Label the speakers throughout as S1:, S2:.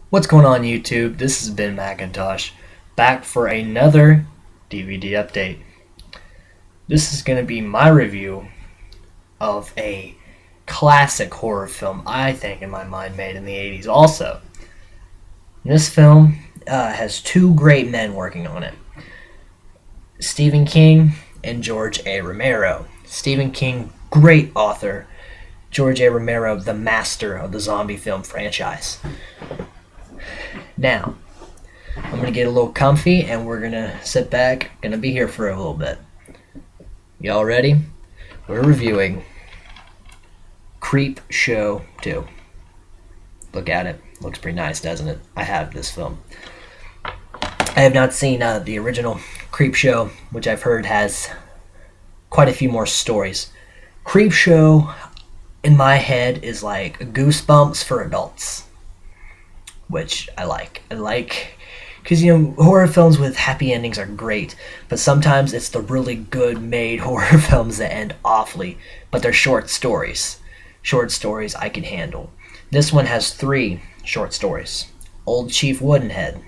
S1: What's going on YouTube? This has been Macintosh, back for another DVD update. This is going to be my review of a classic horror film, I think, in my mind, made in the 80s also. This film has two great men working on it. Stephen King and George A. Romero. Stephen King, great author. George A. Romero, the master of the zombie film franchise. Now, I'm going to get a little comfy and we're going to sit back. Going to be here for a little bit. Y'all ready? We're reviewing Creepshow 2. Look at it. Looks pretty nice, doesn't it? I have this film. I have not seen the original Creepshow, which I've heard has quite a few more stories. Creepshow, in my head, is like Goosebumps for adults, which I like. Because, horror films with happy endings are great, but sometimes it's the really good made horror films that end awfully, but they're short stories. Short stories I can handle. This one has 3 short stories. Old Chief Woodenhead.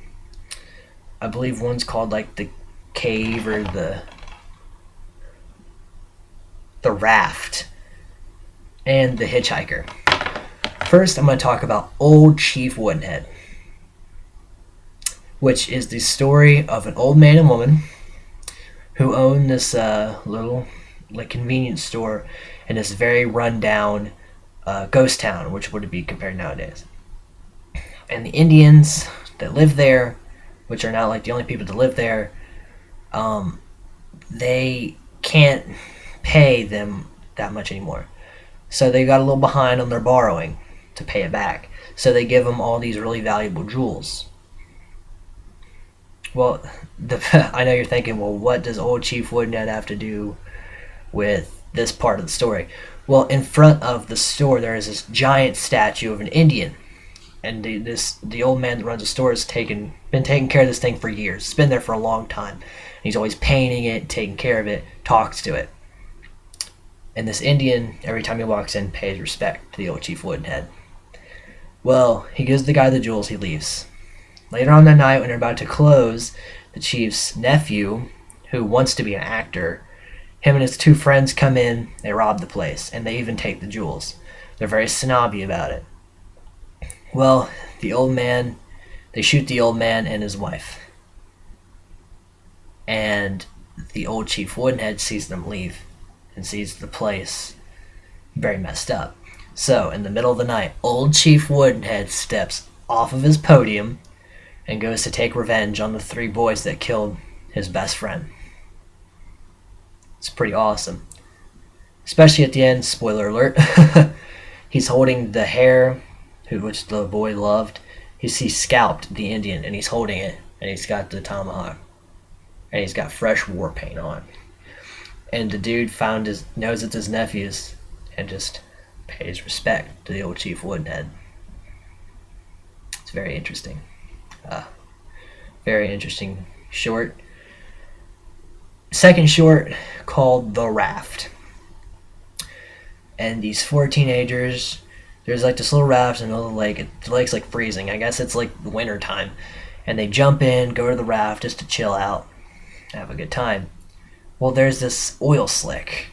S1: I believe one's called like The Cave or the Raft. And The Hitchhiker. First, I'm going to talk about Old Chief Woodenhead, which is the story of an old man and woman who own this little convenience store in this very rundown ghost town, which would it be compared nowadays. And the Indians that live there, which are not like the only people that live there, they can't pay them that much anymore. So they got a little behind on their borrowing to pay it back. So they give them all these really valuable jewels. Well, I know you're thinking, well, what does Old Chief Woodenhead have to do with this part of the story? Well, in front of the store, there is this giant statue of an Indian. And the old man that runs the store has been taking care of this thing for years. It's been there for a long time. And he's always painting it, taking care of it, talks to it. And this Indian, every time he walks in, pays respect to the Old Chief Woodenhead. Well, he gives the guy the jewels, he leaves. Later on that night, when they're about to close, the chief's nephew, who wants to be an actor, him and his 2 friends come in, they rob the place, and they even take the jewels. They're very snobby about it. Well, they shoot the old man and his wife. And the Old Chief Woodenhead sees them leave and sees the place very messed up. So, in the middle of the night, Old Chief Woodenhead steps off of his podium and goes to take revenge on the 3 boys that killed his best friend. It's pretty awesome. Especially at the end, spoiler alert, he's holding the hair, which the boy loved. He scalped the Indian, and he's holding it, and he's got the tomahawk, and he's got fresh war paint on. And the dude knows it's his nephew's, and just pays respect to the Old Chief Woodenhead. It's very interesting. Very interesting short. Second short called The Raft. And these 4 teenagers, there's like this little raft in the middle of the lake. The lake's like freezing. I guess it's like winter time. And they jump in, go to the raft just to chill out, have a good time. Well, there's this oil slick.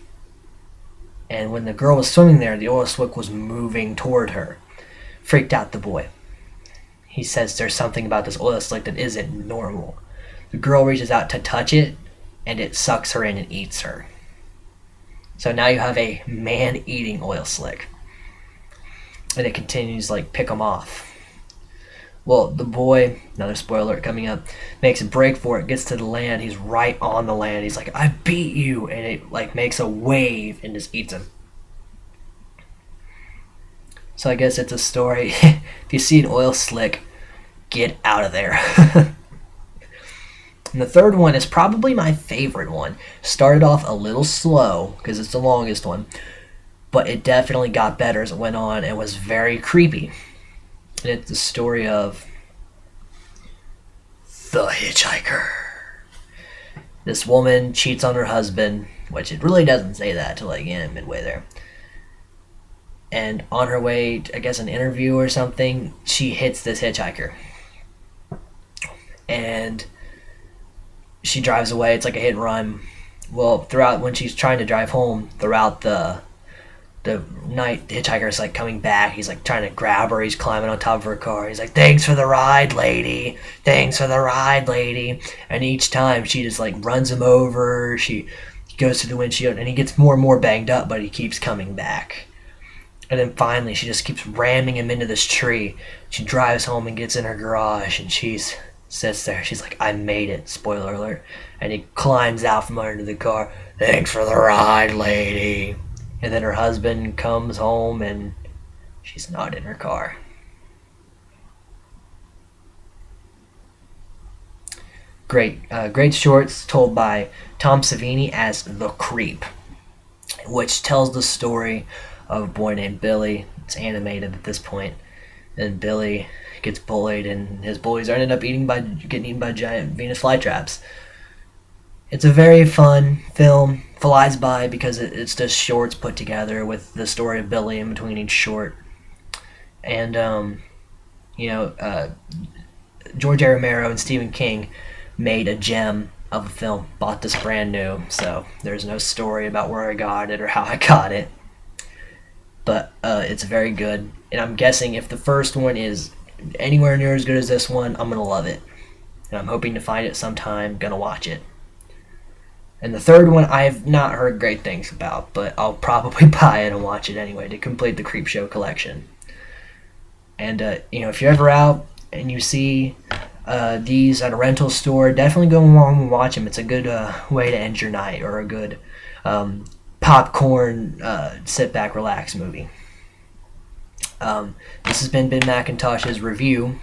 S1: And when the girl was swimming there, the oil slick was moving toward her. Freaked out the boy. He says there's something about this oil slick that isn't normal. The girl reaches out to touch it, and it sucks her in and eats her. So now you have a man-eating oil slick. And it continues pick them off. Well, the boy, another spoiler coming up, makes a break for it, gets to the land. He's right on the land. He's like, I beat you. And it makes a wave and just eats him. So I guess it's a story. If you see an oil slick, get out of there. And the third one is probably my favorite one. Started off a little slow, because it's the longest one. But it definitely got better as it went on and was very creepy. And it's the story of the Hitchhiker. This woman cheats on her husband, which it really doesn't say that till midway there. And on her way, I guess, an interview or something, she hits this hitchhiker. And she drives away. It's like a hit and run. Well, throughout when she's trying to drive home, throughout the night, the hitchhiker's like coming back. He's like trying to grab her. He's climbing on top of her car. He's like, "Thanks for the ride, lady. Thanks for the ride, lady." And each time she just like runs him over. She goes to the windshield, and he gets more and more banged up, but he keeps coming back. And then finally, she just keeps ramming him into this tree. She drives home and gets in her garage, and she's sits there. She's like, "I made it." Spoiler alert. And he climbs out from under the car. "Thanks for the ride, lady." And then her husband comes home, and she's not in her car. Great shorts told by Tom Savini as The Creep, which tells the story of a boy named Billy. It's animated at this point, and Billy gets bullied, and his bullies ended up getting eaten by giant Venus flytraps. It's a very fun film. Flies by because it's just shorts put together with the story of Billy in between each short. And you know, George A. Romero and Stephen King made a gem of a film. Bought this brand new, so there's no story about where I got it or how I got it. But it's very good, and I'm guessing if the first one is anywhere near as good as this one, I'm gonna love it. And I'm hoping to find it sometime. Gonna watch it. And the third one I have not heard great things about, but I'll probably buy it and watch it anyway to complete the Creepshow collection. And if you're ever out and you see these at a rental store, definitely go along and watch them. It's a good way to end your night, or a good popcorn sit back, relax movie. This has been Ben McIntosh's review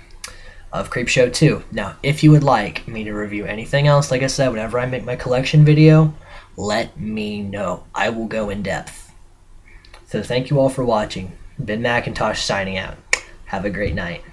S1: of Creepshow 2. Now, if you would like me to review anything else, like I said, whenever I make my collection video, let me know. I will go in depth. So thank you all for watching. Ben McIntosh signing out. Have a great night.